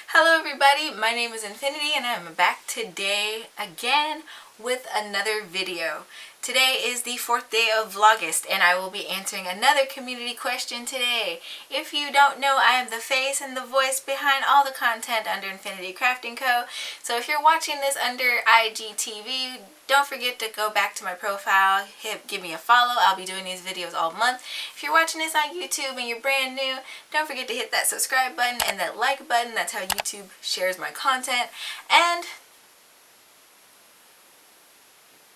Hello everybody, my name is Infiniti and I'm back today again with another video. Today is the 4th day of Vlogust and I will be answering another community question today. If you don't know, I am the face and the voice behind all the content under Infiniti Crafting Co. So if you're watching this under IGTV, don't forget to go back to my profile, give me a follow. I'll be doing these videos all month. If you're watching this on YouTube and you're brand new, don't forget to hit that subscribe button and that like button. That's how YouTube shares my content. And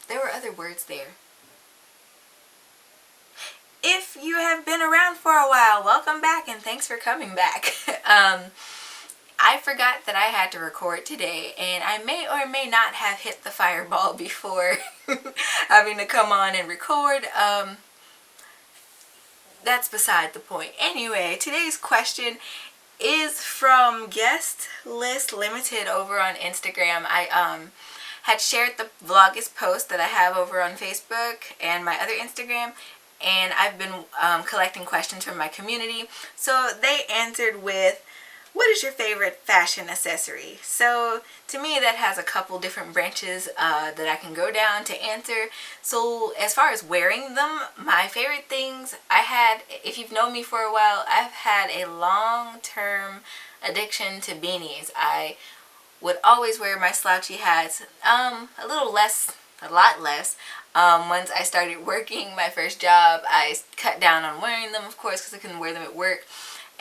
there were other words there. If you have been around for a while, welcome back and thanks for coming back. I forgot that I had to record today and I may or may not have hit the fireball before having to come on and record. That's beside the point. Anyway, today's question is from Guest List Limited over on Instagram. I had shared the Vlogust post that I have over on Facebook and my other Instagram, and I've been collecting questions from my community. So they answered with, what is your favorite fashion accessory? So to me that has a couple different branches that I can go down to answer. So as far as wearing them, my favorite things I had, if you've known me for a while, I've had a long-term addiction to beanies. I would always wear my slouchy hats, a lot less. Once I started working my first job, I cut down on wearing them, of course, because I couldn't wear them at work.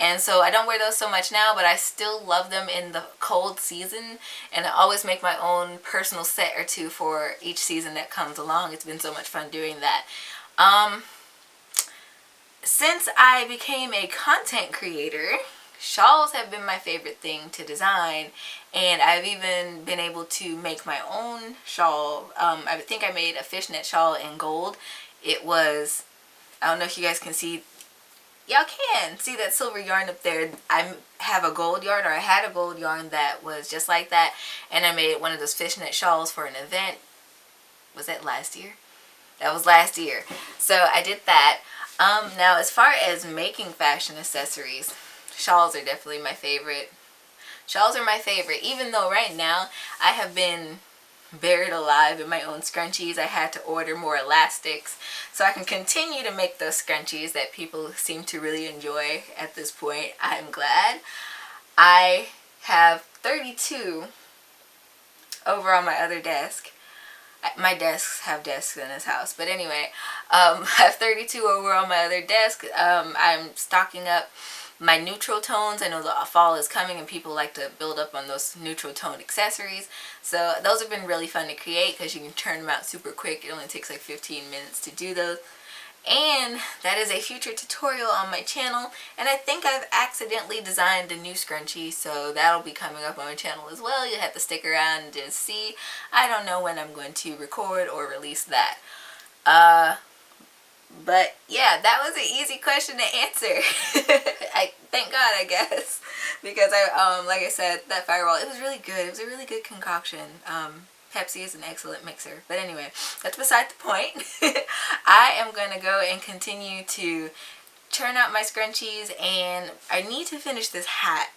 And so I don't wear those so much now, but I still love them in the cold season. And I always make my own personal set or two for each season that comes along. It's been so much fun doing that. Since I became a content creator, shawls have been my favorite thing to design. And I've even been able to make my own shawl. I think I made a fishnet shawl in gold. It was, I don't know if you guys can see. Y'all can see that silver yarn up there. I have a gold yarn, or I had a gold yarn that was just like that, and I made one of those fishnet shawls for an event. Was that last year? That was last year. So I did that. Now as far as making fashion accessories, shawls are definitely my favorite. Shawls are my favorite, even though right now I have been buried alive in my own scrunchies. I had to order more elastics so I can continue to make those scrunchies that people seem to really enjoy at this point. I'm glad. I have 32 over on my other desk. My desks have desks in this house, but anyway, I have 32 over on my other desk. I'm stocking up my neutral tones. I know the fall is coming and people like to build up on those neutral tone accessories. So those have been really fun to create because you can turn them out super quick. It only takes like 15 minutes to do those. And that is a future tutorial on my channel. And I think I've accidentally designed a new scrunchie, so that'll be coming up on my channel as well. You'll have to stick around and just see. I don't know when I'm going to record or release that. But yeah, that was an easy question to answer. Thank God, I guess, because I like I said, that fireball, it was really good. It was a really good concoction. Pepsi is an excellent mixer. But anyway, that's beside the point. I am going to go and continue to churn out my scrunchies, and I need to finish this hat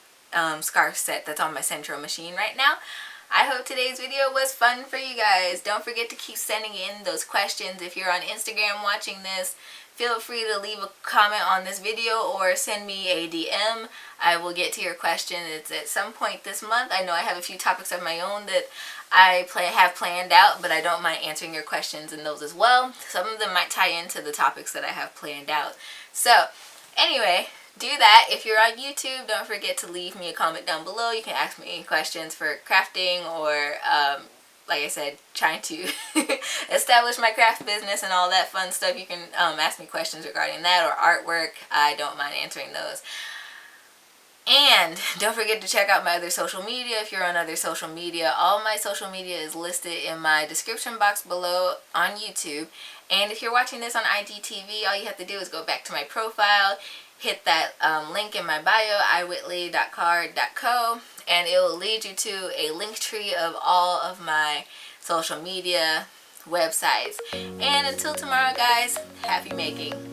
scarf set that's on my central machine right now. I hope today's video was fun for you guys. Don't forget to keep sending in those questions. If you're on Instagram watching this, feel free to leave a comment on this video or send me a DM. I will get to your question. It's at some point this month. I know I have a few topics of my own that I have planned out, but I don't mind answering your questions in those as well. Some of them might tie into the topics that I have planned out. So anyway, do that. If you're on YouTube, don't forget to leave me a comment down below. You can ask me any questions for crafting or, like I said, trying to establish my craft business and all that fun stuff. You can ask me questions regarding that or artwork. I don't mind answering those. And don't forget to check out my other social media if you're on other social media. All my social media is listed in my description box below on YouTube. And if you're watching this on IGTV, all you have to do is go back to my profile, hit that link in my bio, iWhitley.card.co, and it will lead you to a link tree of all of my social media websites. And until tomorrow, guys, happy making.